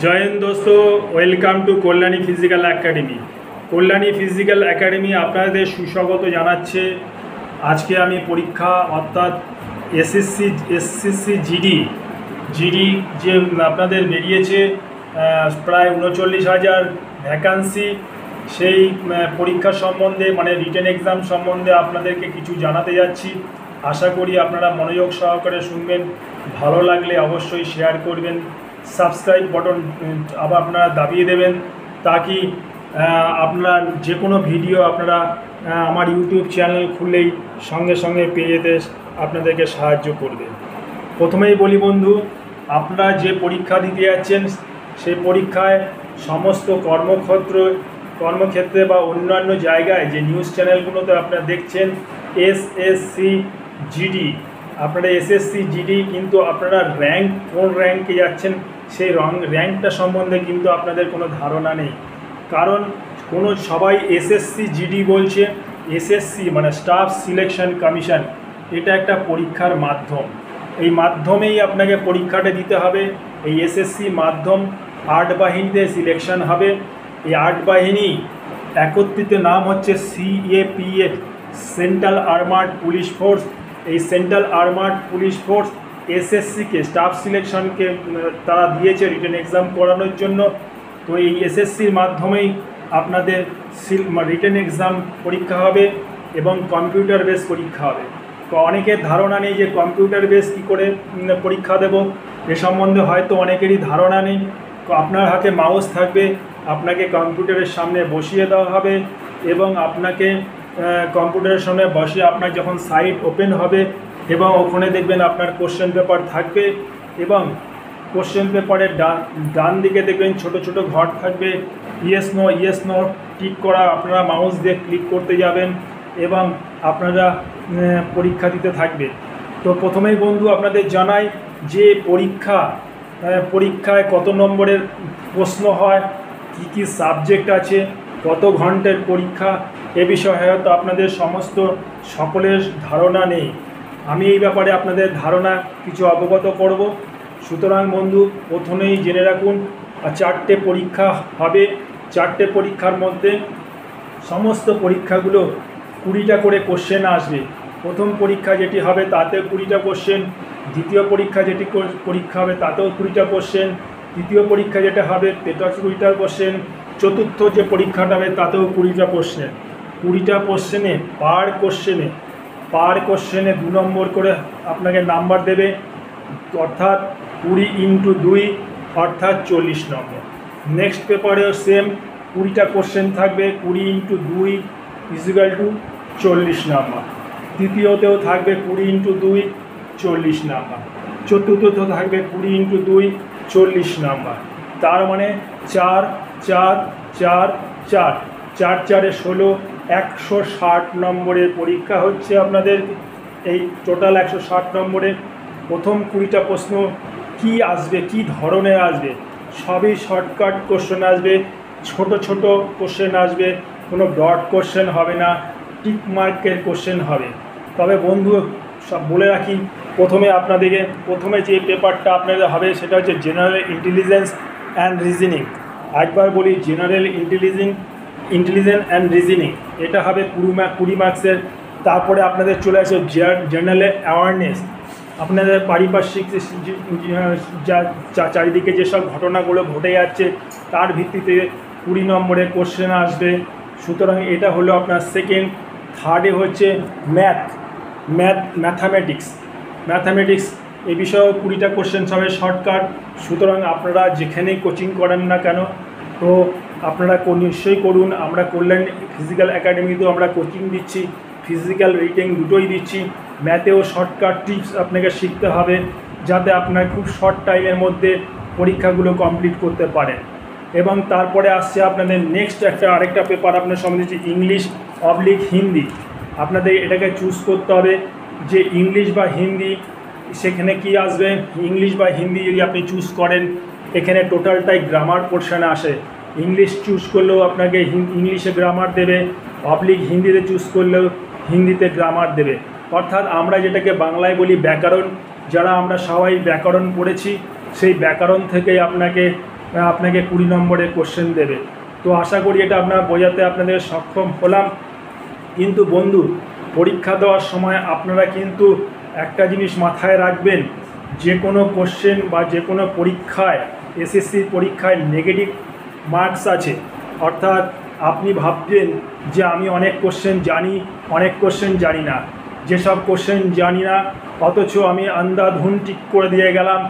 জয় হিন্দ দোস্ত, welcome to Kalyani physical academy. Kalyani physical academy আপনাদের সুস্বাগত জানাচ্ছে। আজকে আমি পরীক্ষা অর্থাৎ এসএসসি জিডি যে আপনাদের বেরিয়েছে প্রায় 39,000 ভ্যাকান্সি, সেই পরীক্ষা সম্বন্ধে মানে রিটেন এক্সাম সম্বন্ধে আপনাদেরকে কিছু জানাতে যাচ্ছি। আশা করি আপনারা মনোযোগ সহকারে শুনবেন। ভালো লাগলে অবশ্যই শেয়ার করবেন, সাবস্ক্রাইব বটন আবার আপনারা দাবিয়ে দেবেন, তাকি আপনার যে কোনো ভিডিও আপনারা আমার ইউটিউব চ্যানেল খুললেই সঙ্গে সঙ্গে পেয়ে যেতে আপনাদেরকে সাহায্য করবে। প্রথমেই বলি বন্ধু, আপনারা যে পরীক্ষা দিতে যাচ্ছেন সেই পরীক্ষায় সমস্ত কর্মক্ষেত্রে বা অন্যান্য জায়গায় যে নিউজ চ্যানেলগুলোতে আপনারা দেখছেন এসএসসি জিডি, আপনারা এসএসসি জিডি কিন্তু আপনারা কোন র্যাঙ্কে যাচ্ছেন সেই র্যাঙ্কটা সম্বন্ধে কিন্তু আপনাদের কোনো ধারণা নেই। কারণ সবাই এসএসসি জিডি বলছে। এসএসসি মানে স্টাফ সিলেকশন কমিশন, এটা একটা পরীক্ষার মাধ্যম। এই মাধ্যমেই আপনাকে পরীক্ষাটা দিতে হবে। এই এসএসসি মাধ্যম 8 বাহিনীতে সিলেকশন হবে। এই 8 বাহিনী একত্রিত নাম হচ্ছে CAPF, central armed police force. এই সেন্ট্রাল আর্মার্ড পুলিশ ফোর্স এসএসসিকে স্টাফ সিলেকশনকে তারা দিয়েছে রিটেন এক্সাম করানোর জন্য। তো এই এসএসসির মাধ্যমেই আপনাদের রিটেন এক্সাম পরীক্ষা হবে এবং কম্পিউটার বেস পরীক্ষা হবে। তো অনেকের ধারণা নেই যে কম্পিউটার বেস কী করে পরীক্ষা দেব, এ সম্বন্ধে হয়তো অনেকেরই ধারণা নেই। তো আপনার হাতে মাউস থাকবে, আপনাকে কম্পিউটারের সামনে বসিয়ে দেওয়া হবে এবং আপনাকে কম্পিউটারের সামনে বসে আপনার যখন সাইট ওপেন হবে এবং ওখানে দেখবেন আপনার কোশ্চেন পেপার থাকবে এবং কোশ্চেন পেপারের ডান দিকে দেখবেন ছোট ছোট ঘর থাকবে, ইয়েস নো টিক করা। আপনারা মাউস দিয়ে ক্লিক করতে যাবেন এবং আপনারা পরীক্ষা দিতে থাকবে। তো প্রথমেই বন্ধু আপনাদের জানাই যে পরীক্ষায় কত নম্বরের প্রশ্ন হয়, কি সাবজেক্ট আছে, কত ঘন্টার পরীক্ষা, এ বিষয়ে হয়তো আপনাদের সকলের ধারণা নেই। আমি এই ব্যাপারে আপনাদের ধারণা কিছু অবগত করব। সুতরাং বন্ধু প্রথমেই জেনে রাখুন 4টে পরীক্ষা হবে। 4টে পরীক্ষার মধ্যে সমস্ত পরীক্ষাগুলো 20টা করে কোশ্চেন আসবে। প্রথম পরীক্ষা যেটি হবে তাতেও 20টা কোশ্চেন, দ্বিতীয় পরীক্ষা যেটি পরীক্ষা হবে তাতেও 20টা কোশ্চেন, তৃতীয় পরীক্ষা যেটা হবে সেটা 20টা কোশ্চেন, চতুর্থ যে পরীক্ষাটা হবে তাতেও 20টা কোশ্চেন। 20টা কোশ্চেনে পার কোশ্চেনে 2 নম্বর করে আপনাকে নাম্বার দেবে, অর্থাৎ 20 × 2 অর্থাৎ 40 নম্বর। নেক্সট পেপারেও সেম 20টা কোশ্চেন থাকবে, 20 × 2 = 40 নম্বর। তৃতীয়তেও থাকবে 20 × 2 40 নম্বর। চতুর্থতেও থাকবে 20 × 2 40 নম্বর। তার মানে 4 4 4 4 4 4 16 160 নম্বরের পরীক্ষা হচ্ছে আপনাদের। এই টোটাল 160 নম্বরের প্রথম 20টা প্রশ্ন কি আসবে, কি ধরনের আসবে, সবই শর্টকাট কোশ্চেন আসবে, ছোট ছোট কোশ্চেন আসবে, কোনো ডট কোশ্চেন হবে না, টিক মার্কের কোশ্চেন হবে। তবে বন্ধু সব বলে রাখি, প্রথমে যে পেপারটা আপনাদের হবে সেটা হচ্ছে জেনারেল ইন্টেলিজেন্স অ্যান্ড রিজনিং। একবার বলি, জেনারেল ইন্টেলিজেন্স অ্যান্ড রিজনিং, এটা হবে 20 মার্কসের। তারপরে আপনাদের চলে আসে জেনারেল অ্যাওয়ারনেস, আপনাদের পারিপার্শ্বিক চারিদিকে যেসব ঘটনাগুলো ঘটে যাচ্ছে তার ভিত্তিতে 20 নম্বরের কোশ্চেন আসবে। সুতরাং এটা হলো আপনার সেকেন্ড। থার্ডে হচ্ছে ম্যাথামেটিক্স, এই বিষয়েও 20টা কোশ্চেন হবে শর্টকাট। সুতরাং আপনারা যেখানেই কোচিং করেন না কেন, তো আপনারা নিশ্চয়ই করুন। আমরা কল্যাণ ফিজিক্যাল একাডেমিতেও আমরা কোচিং দিচ্ছি, ফিজিক্যাল রিটেন দুটোই দিচ্ছি। ম্যাথেও শর্টকাট টিপস আপনাকে শিখতে হবে যাতে আপনার খুব শর্ট টাইমের মধ্যে পরীক্ষাগুলো কমপ্লিট করতে পারেন। এবং তারপরে আসছে আপনাদের নেক্সট আরেকটা পেপার আপনার সম্বন্ধে হচ্ছে ইংলিশ/হিন্দি। আপনাদের এটাকে চুজ করতে হবে যে ইংলিশ বা হিন্দি, সেখানে কি আসবে। ইংলিশ বা হিন্দি যদি আপনি চুজ করেন, এখানে টোটালটাই গ্রামার পোর্শনে আসে। ইংলিশ চুজ করলেও আপনাকে ইংলিশে গ্রামার দেবে, হিন্দিতে চুজ করলেও হিন্দিতে গ্রামার দেবে। অর্থাৎ আমরা যেটাকে বাংলায় বলি ব্যাকরণ, যারা আমরা সবাই ব্যাকরণ পড়েছি সেই ব্যাকরণ থেকেই আপনাকে আপনাকে 20 নম্বরের কোশ্চেন দেবে। তো আশা করি এটা আপনারা বোঝাতে আপনাদের সক্ষম হলাম। কিন্তু বন্ধু, পরীক্ষা দেওয়ার সময় আপনারা কিন্তু একটা জিনিস মাথায় রাখবেন, যে কোনো কোশ্চেন বা যে কোনো পরীক্ষায়, এসএসসি পরীক্ষায় নেগেটিভ মার্কস আছে। অর্থাৎ আপনি ভাবছেন যে আমি অনেক কোশ্চেন জানি, অনেক কোশ্চেন জানি না, যেসব কোশ্চেন জানি না অথচ আমি আন্ধাধুন টিক করে দিয়ে গেলাম,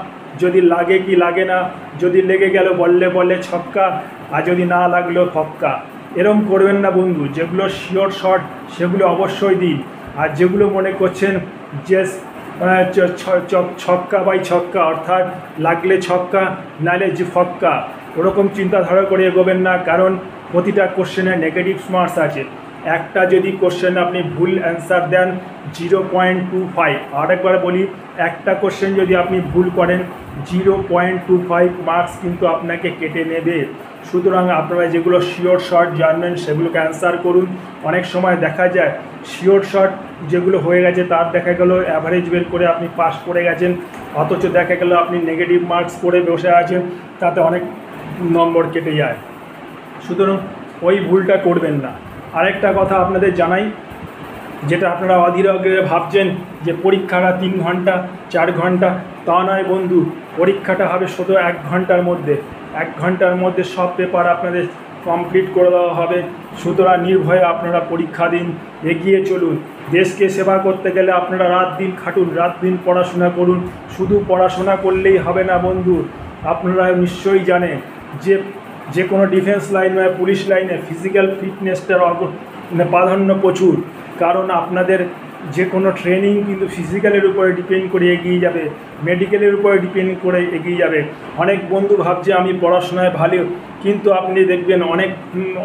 যদি লাগে কি লাগে না, যদি লেগে গেল বললে বললে ছক্কা, আর যদি না লাগলো ফক্কা। এরম করবেন না বন্ধু। যেগুলো শিওর শট সেগুলো অবশ্যই দিন, আর যেগুলো মনে করছেন যে ছক্কা বাই ছক্কা, অর্থাৎ লাগলে ছক্কা নালে যে ফক্কা, ওরকম চিন্তাধারা করে এগোবেন না। কারণ প্রতিটা কোশ্চেনে নেগেটিভ মার্কস আছে। একটা যদি কোশ্চেন আপনি ভুল অ্যান্সার দেন 0.25, আরেকবার বলি, একটা কোশ্চেন যদি আপনি ভুল করেন 0.25 মার্কস কিন্তু আপনাকে কেটে নেবে। সুতরাং আপনারা যেগুলো শিওর শর্ট জানবেন সেগুলোকে অ্যান্সার করুন। অনেক সময় দেখা যায় শিওর শর্ট যেগুলো হয়ে গেছে তার দেখা গেল অ্যাভারেজ বের করে আপনি পাস করে গেছেন, অথচ দেখা গেল আপনি নেগেটিভ মার্কস করে বসে আছেন, তাতে অনেক নম্বর কেটে যায়। সুতরাং ওই ভুলটা করবেন না। আরেকটা কথা আপনাদের জানাই, যেটা আপনারা অধীর আগ্রহে ভাবছেন যে পরীক্ষাটা 3 ঘন্টা 4 ঘন্টা, তা নয় বন্ধু। পরীক্ষাটা হবে শুধু 1 ঘন্টার মধ্যে। 1 ঘন্টার মধ্যে সব পেপার আপনাদের কমপ্লিট করে দেওয়া হবে। সুতরাং নির্ভয়ে আপনারা পরীক্ষা দিন, এগিয়ে চলুন। দেশকে সেবা করতে গেলে আপনারা রাত দিন খাটুন, রাত দিন পড়াশোনা করুন। শুধু পড়াশোনা করলেই হবে না বন্ধু। আপনারা নিশ্চয়ই জানেন যে কোনো ডিফেন্স লাইন বা পুলিশ লাইনে ফিজিক্যাল ফিটনেসটার প্রাধান্য প্রচুর। কারণ আপনাদের যে কোনো ট্রেনিং কিন্তু ফিজিক্যালের উপরে ডিপেন্ড করে এগিয়ে যাবে, মেডিকেলের উপরে ডিপেন্ড করে এগিয়ে যাবে। অনেক বন্ধু ভাবছে আমি পড়াশোনায় ভালো, কিন্তু আপনি দেখবেন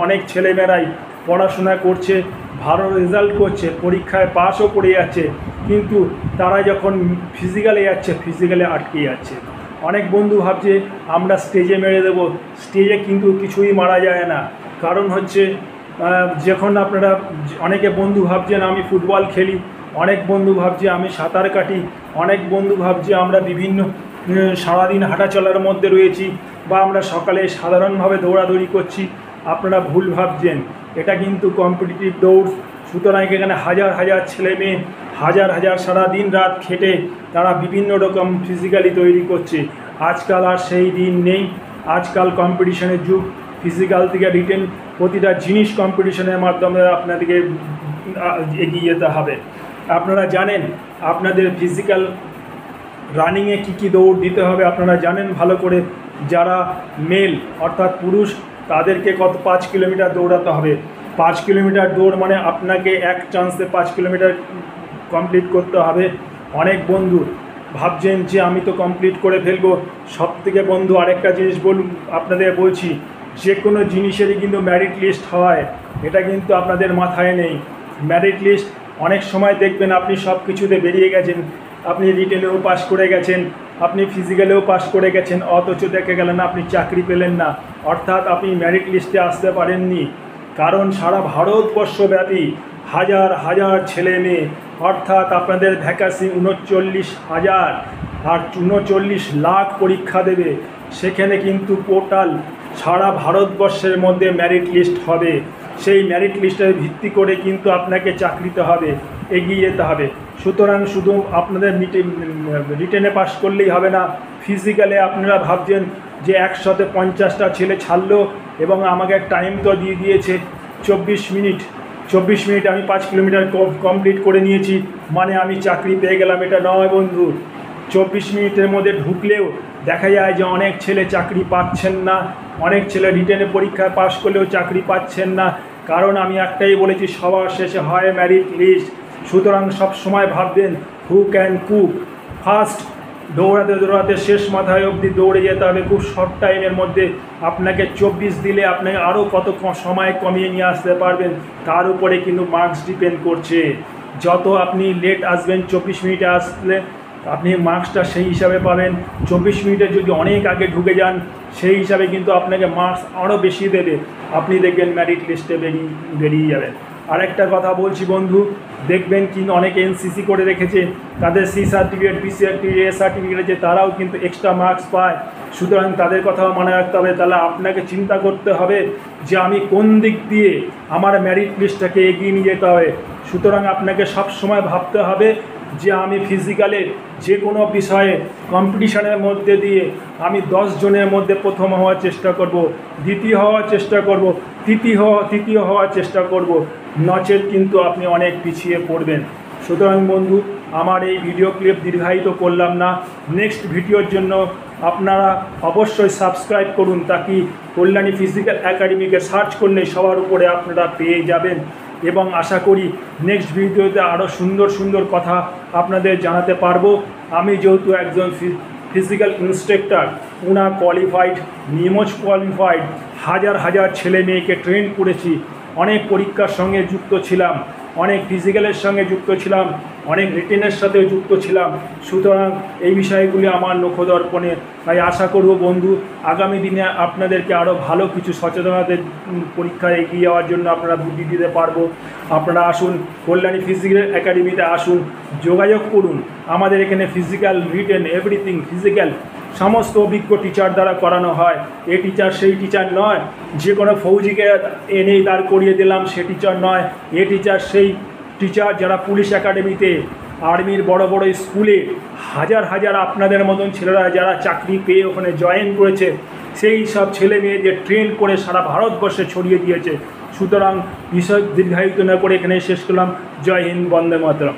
অনেক ছেলেমেয়েরাই পড়াশোনা করছে, ভালো রেজাল্ট করছে, পরীক্ষায় পাসও করে যাচ্ছে, কিন্তু তারা যখন ফিজিক্যালে যাচ্ছে ফিজিক্যালে আটকে যাচ্ছে। অনেক বন্ধু ভাবছে আমরা স্টেজে মেরে দেবো, স্টেজে কিন্তু কিছুই মারা যায় না। কারণ হচ্ছে যখন আপনারা অনেকে বন্ধু ভাবছেন আমি ফুটবল খেলি, অনেক বন্ধু ভাবছে আমি সাঁতার কাটি, অনেক বন্ধু ভাবছে আমরা বিভিন্ন সারাদিন হাঁটা চলার মধ্যে রয়েছি, বা আমরা সকালে সাধারণভাবে দৌড়াদৌড়ি করছি। আপনারা ভুল ভাবছেন, এটা কিন্তু কম্পিটিটিভ দৌড়। সুতরাং এখানে হাজার হাজার ছেলে মেয়ে হাজার হাজার সারাদিন রাত খেটে তারা বিভিন্ন রকম ফিজিক্যালি তৈরি করছে। আজকাল আর সেই দিন নেই। আজকাল কম্পিটিশনের যুগ। ফিজিক্যাল থেকে রিটেন প্রতিটা জিনিস কম্পিটিশনের মাধ্যমে আপনাদেরকে এগিয়ে যেতে হবে। আপনারা জানেন আপনাদের ফিজিক্যাল রানিংয়ে কী দৌড় দিতে হবে আপনারা জানেন ভালো করে। যারা মেল অর্থাৎ পুরুষ, তাদেরকে 5 কিলোমিটার দৌড়াতে হবে। 5 কিলোমিটার দৌড় মানে আপনাকে এক চান্সে 5 কিলোমিটার কমপ্লিট করতে হবে। অনেক বন্ধু ভাবছেন যে আমি তো কমপ্লিট করে ফেলবো। সবথেকে বন্ধু আরেকটা জিনিস আপনাদের বলছি, যে কোনো জিনিসেরই কিন্তু মেরিট লিস্ট হয়, এটা কিন্তু আপনাদের মাথায় নেই। মেরিট লিস্ট অনেক সময় দেখবেন আপনি সব কিছুতে বেরিয়ে গেছেন, আপনি রিটেনেও পাস করে গেছেন, আপনি ফিজিক্যালেও পাস করে গেছেন, অথচ দেখে গেলেন আপনি চাকরি পেলেন না, অর্থাৎ আপনি মেরিট লিস্টে আসতে পারেননি। কারণ সারা ভারতবর্ষব্যাপী হাজার হাজার ছেলে মেয়ে, অর্থাৎ আপনাদের ভ্যাকান্সি 39,000 আর 39 লাখ পরীক্ষা দেবে। সেখানে কিন্তু টোটাল সারা ভারতবর্ষের মধ্যে মেরিট লিস্ট হবে। সেই মেরিট লিস্টের ভিত্তি করে কিন্তু আপনাকে চাকরিতে হবে, এগিয়ে যেতে হবে। সুতরাং শুধু আপনাদের রিটেনে পাস করলেই হবে না, ফিজিক্যালে আপনারা ভাবছেন যে 150টা ছেলে ছাড়লো এবং আমাকে টাইম তো দিয়ে দিয়েছে 24 মিনিট। 24 মিনিট আমি 5 কিলোমিটার কমপ্লিট করে নিয়েছি মানে আমি চাকরি পেয়ে গেলাম, এটা নয় বন্ধু। 24 মিনিটের মধ্যে ঢুকলেও দেখা যায় যে অনেক ছেলে চাকরি পাচ্ছেন না, অনেক ছেলে রিটেনে পরীক্ষায় পাস করলেও চাকরি পাচ্ছেন না। কারণ আমি একটাই বলেছি, সবার শেষে হয় মেরিট লিস্ট। সুতরাং সব সময় ভাববেন হু ক্যান কুক ফার্স্ট। দৌড়াতে দৌড়াতে শেষ মাথায় অবধি দৌড়ে যেতে হবে খুব শর্ট টাইমের মধ্যে। আপনাকে 24 দিলে আপনাকে আরও কত সময় কমিয়ে নিয়ে আসতে পারবেন তার উপরে কিন্তু মার্কস ডিপেন্ড করছে। যত আপনি লেট আসবেন 24 মিনিটে আসলে আপনি মার্কসটা সেই হিসাবে পাবেন। 24 মিনিটে যদি অনেক আগে ঢুকে যান সেই হিসাবে কিন্তু আপনাকে মার্কস আরও বেশি দেবে, আপনি দেখবেন মেরিট লিস্টে বেরিয়ে যাবেন। আরেকটা কথা বলছি বন্ধু, দেখবেন কিন্তু অনেকে এনসিসি করে রেখেছে, তাদের C certificate, B certificate, A certificate আছে, তারাও কিন্তু এক্সট্রা মার্কস পায়। সুতরাং তাদের কথাও মনে রাখতে হবে। তাহলে আপনাকে চিন্তা করতে হবে যে আমি কোন দিক দিয়ে আমার মেরিট লিস্টটাকে এগিয়ে নিয়ে যেতে হবে। সুতরাং আপনাকে সব সময় ভাবতে হবে যে আমি ফিজিক্যালে যে কোনো বিষয়ে কম্পিটিশনের মধ্যে দিয়ে আমি 10 জনের মধ্যে প্রথম হওয়ার চেষ্টা করব, দ্বিতীয় হওয়ার চেষ্টা করব, তৃতীয় হওয়ার চেষ্টা করব, নচেত কিন্তু আপনি অনেক পিছিয়ে পড়বেন। সুতরাং বন্ধু, আমার এই ভিডিও ক্লিপ দীর্ঘায়িত করলাম না। নেক্সট ভিডিওর জন্য আপনারা অবশ্যই সাবস্ক্রাইব করুন, তাকি কল্যাণী ফিজিক্যাল একাডেমিকে সার্চ করলে সবার উপরে আপনারা পেয়ে যাবেন। এবং আশা করি নেক্সট ভিডিওতে আরও সুন্দর সুন্দর কথা আপনাদের জানাতে পারবো। আমি যেহেতু একজন ফিজিক্যাল ইন্সট্রাক্টর, পুনা কোয়ালিফাইড, নিমোজ কোয়ালিফাইড, হাজার হাজার ছেলে মেয়েকে ট্রেন করেছি, অনেক পরীক্ষার সঙ্গে যুক্ত ছিলাম, অনেক ফিজিক্যালের সঙ্গে যুক্ত ছিলাম, অনেক রিটেনের সাথেও যুক্ত ছিলাম। সুতরাং এই বিষয়গুলি আমার নখদর্পণে। তাই আশা করব বন্ধু, আগামী দিনে আপনাদেরকে আরও ভালো কিছু সচেতনতার পরীক্ষায় এগিয়ে যাওয়ার জন্য আপনারা বুদ্ধি দিতে পারবো। আপনারা আসুন, কল্যাণী ফিজিক্যাল একাডেমিতে আসুন, যোগাযোগ করুন। আমাদের এখানে ফিজিক্যাল, রিটেন, এভরিথিং ফিজিক্যাল সমস্ত অভিজ্ঞ টিচার দ্বারা করানো হয়। এই টিচার সেই টিচার নয় যে কোনো ফৌজিকে এনে দাঁড় করিয়ে দিলাম, সে টিচার নয়। এ টিচার সেই টিচার যারা পুলিশ একাডেমিতে, আর্মির বড় বড় স্কুলে হাজার হাজার আপনাদের মতন ছেলেরা যারা চাকরি পেয়ে ওখানে জয়েন করেছে, সেই সব ছেলে মেয়েদের ট্রেন করে সারা ভারতবর্ষে ছড়িয়ে দিয়েছে। সুতরাং বিষয় দীর্ঘায়িত না করে এখানে শেষ করলাম। জয় হিন্দ, বন্দে মাতরম।